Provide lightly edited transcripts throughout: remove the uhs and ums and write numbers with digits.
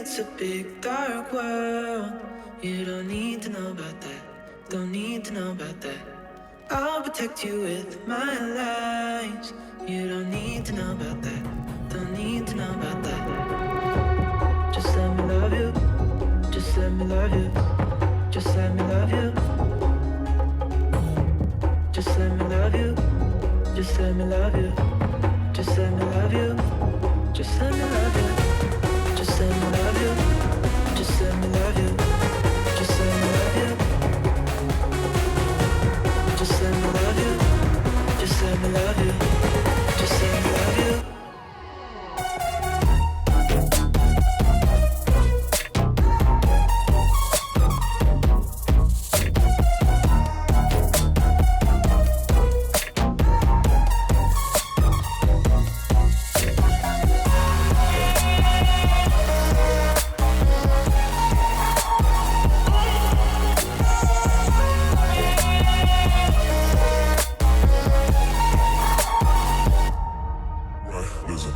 it's a big dark world. You don't need to know about that. Don't need to know about that. I'll protect you with my lies. You don't need to know about that. Don't need to know about that. Just let me love you. Just let me love you. Just let me love you. Just let me love you. Just let me love you. Just let me love you. Just let me love you. Just let me love you. Just let me love you. Just let me love you. Just let me love you. Just let me love you. Just let me love you.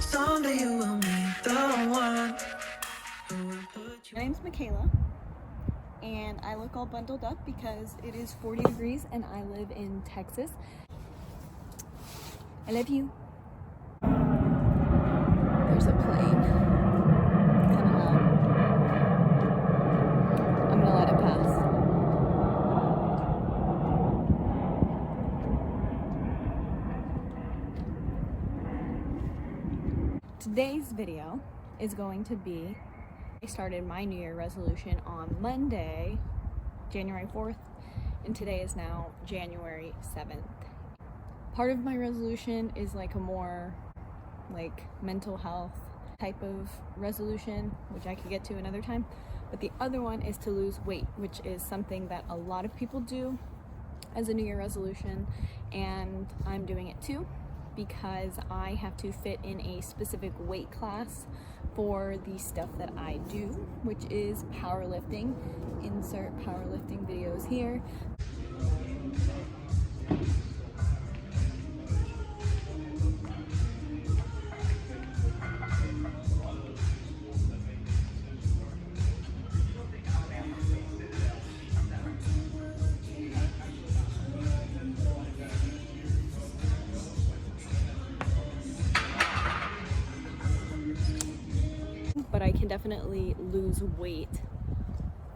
Someday you will meet the one who will put you. My name's Michaela, and I look all bundled up because it is 40 degrees and I live in Texas. I love you. There's a plane coming up. I'm gonna let it pass. Today's video is going to be, I started my New Year resolution on Monday, January 4th, and today is now January 7th. Part of my resolution is like a more like mental health type of resolution, which I could get to another time. But the other one is to lose weight, which is something that a lot of people do as a New Year resolution, and I'm doing it too, because I have to fit in a specific weight class for the stuff that I do, which is powerlifting. Insert powerlifting videos here. But I can definitely lose weight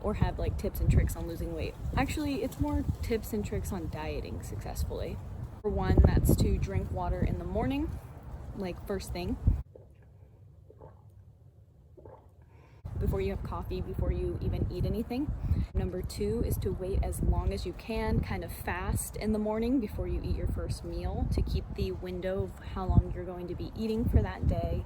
or have like tips and tricks on losing weight. Actually, it's more tips and tricks on dieting successfully. For one, that's to drink water in the morning, like first thing, before you have coffee, before you even eat anything. Number two is to wait as long as you can, kind of fast in the morning before you eat your first meal, to keep the window of how long you're going to be eating for that day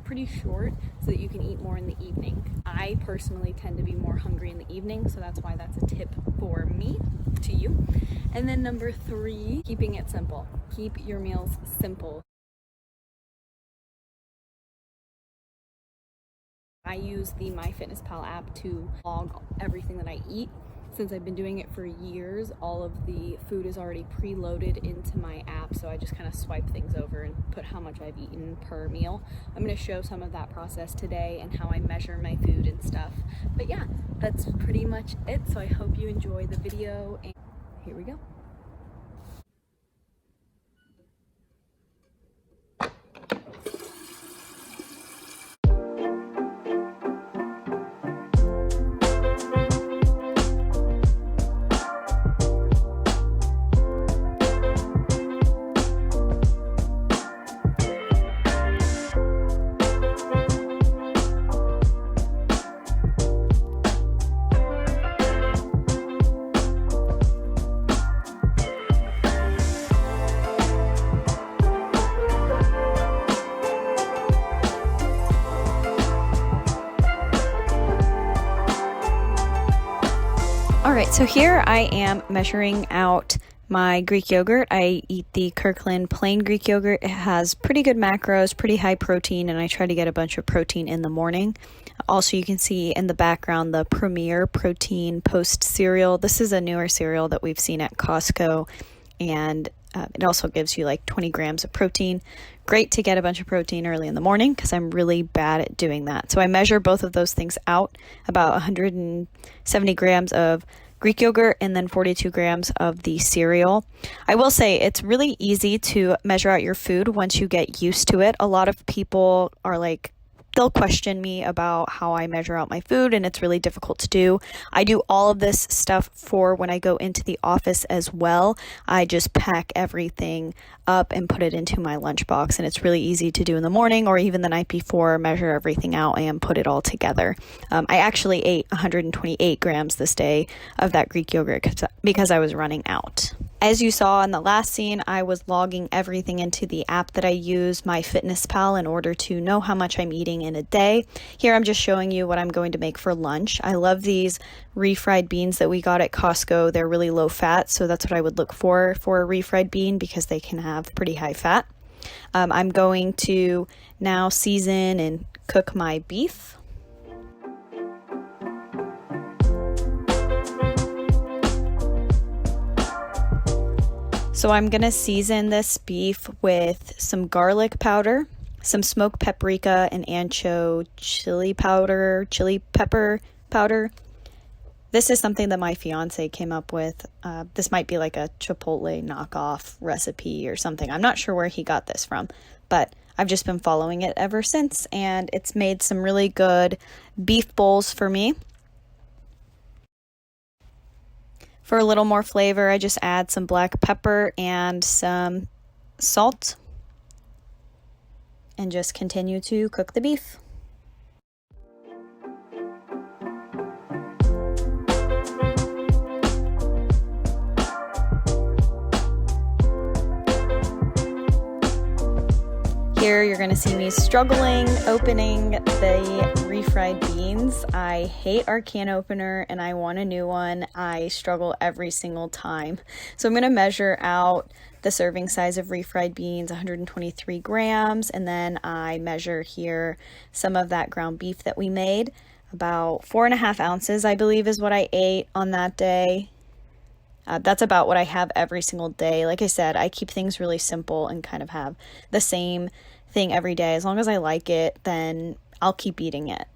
pretty short so that you can eat more in the evening. I personally tend to be more hungry in the evening, so that's why that's a tip for me to you. And then number three, keeping it simple. Keep your meals simple. I use the MyFitnessPal app to log everything that I eat. Since I've been doing it for years, all of the food is already preloaded into my app, so I just kind of swipe things over and put how much I've eaten per meal. I'm going to show some of that process today and how I measure my food and stuff. But yeah, that's pretty much it, so I hope you enjoy the video, and here we go. Alright, so here I am measuring out my Greek yogurt. I eat the Kirkland plain Greek yogurt. It has pretty good macros, pretty high protein, and I try to get a bunch of protein in the morning. Also, you can see in the background the Premier Protein Post cereal. This is a newer cereal that we've seen at Costco, and It also gives you like 20 grams of protein. Great to get a bunch of protein early in the morning because I'm really bad at doing that. So I measure both of those things out, about 170 grams of Greek yogurt and then 42 grams of the cereal. I will say it's really easy to measure out your food once you get used to it. A lot of people are like, they'll question me about how I measure out my food, and it's really difficult to do. I do all of this stuff for when I go into the office as well. I just pack everything up and put it into my lunchbox, and it's really easy to do in the morning or even the night before, measure everything out and put it all together. I actually ate 128 grams this day of that Greek yogurt because I was running out. As you saw in the last scene, I was logging everything into the app that I use, MyFitnessPal, in order to know how much I'm eating in a day. Here I'm just showing you what I'm going to make for lunch. I love these refried beans that we got at Costco. They're really low fat, so that's what I would look for a refried bean because they can have pretty high fat. I'm going to now season and cook my beef. So I'm going to season this beef with some garlic powder, some smoked paprika and ancho chili pepper powder. This is something that my fiance came up with. This might be like a Chipotle knockoff recipe or something. I'm not sure where he got this from, but I've just been following it ever since, and it's made some really good beef bowls for me. For a little more flavor, I just add some black pepper and some salt and just continue to cook the beef. Here you're going to see me struggling opening the refried beans. I hate our can opener and I want a new one. I struggle every single time. So I'm going to measure out the serving size of refried beans, 123 grams, and then I measure here some of that ground beef that we made. About 4.5 ounces, I believe, is what I ate on that day. That's about what I have every single day. Like I said, I keep things really simple and kind of have the same thing every day. As long as I like it, then I'll keep eating it.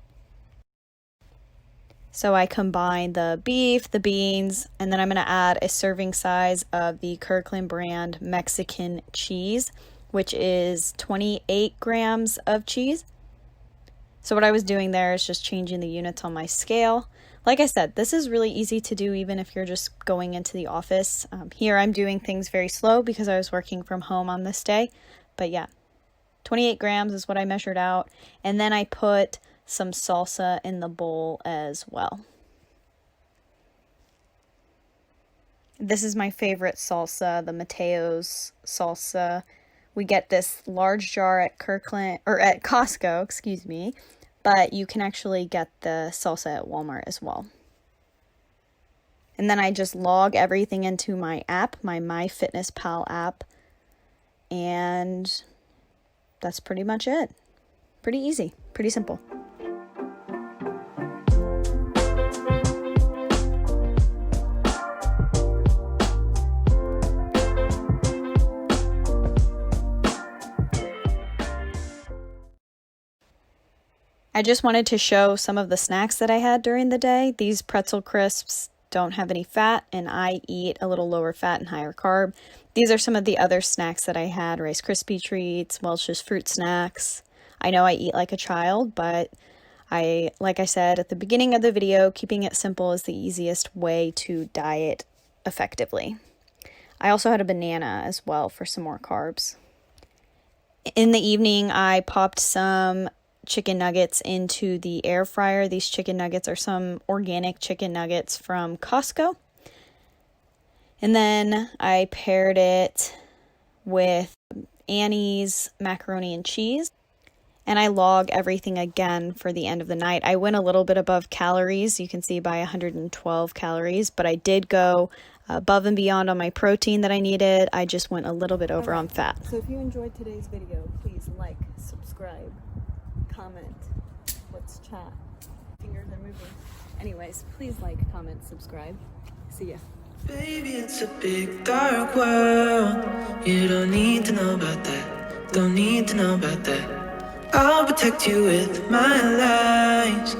So I combine the beef, the beans, and then I'm going to add a serving size of the Kirkland brand Mexican cheese, which is 28 grams of cheese. So what I was doing there is just changing the units on my scale. Like I said, this is really easy to do even if you're just going into the office. Here I'm doing things very slow because I was working from home on this day. But yeah, 28 grams is what I measured out. And then I put some salsa in the bowl as well. This is my favorite salsa, the Mateo's salsa. We get this large jar at Costco, excuse me. But you can actually get the salsa at Walmart as well. And then I just log everything into my app, my MyFitnessPal app, and that's pretty much it. Pretty easy, pretty simple. I just wanted to show some of the snacks that I had during the day. These pretzel crisps don't have any fat, and I eat a little lower fat and higher carb. These are some of the other snacks that I had: Rice Krispie treats, Welch's fruit snacks. I know I eat like a child, but like I said at the beginning of the video, keeping it simple is the easiest way to diet effectively. I also had a banana as well for some more carbs. In the evening, I popped some chicken nuggets into the air fryer. These chicken nuggets are some organic chicken nuggets from Costco. And then I paired it with Annie's macaroni and cheese. And I log everything again for the end of the night. I went a little bit above calories. You can see by 112 calories, but I did go above and beyond on my protein that I needed. I just went a little bit over on fat. So if you enjoyed today's video, please like, subscribe, comment. Let's chat. Fingers are moving. Anyways, please like, comment, subscribe. See ya. Baby, it's a big dark world. You don't need to know about that. Don't need to know about that. I'll protect you with my lies.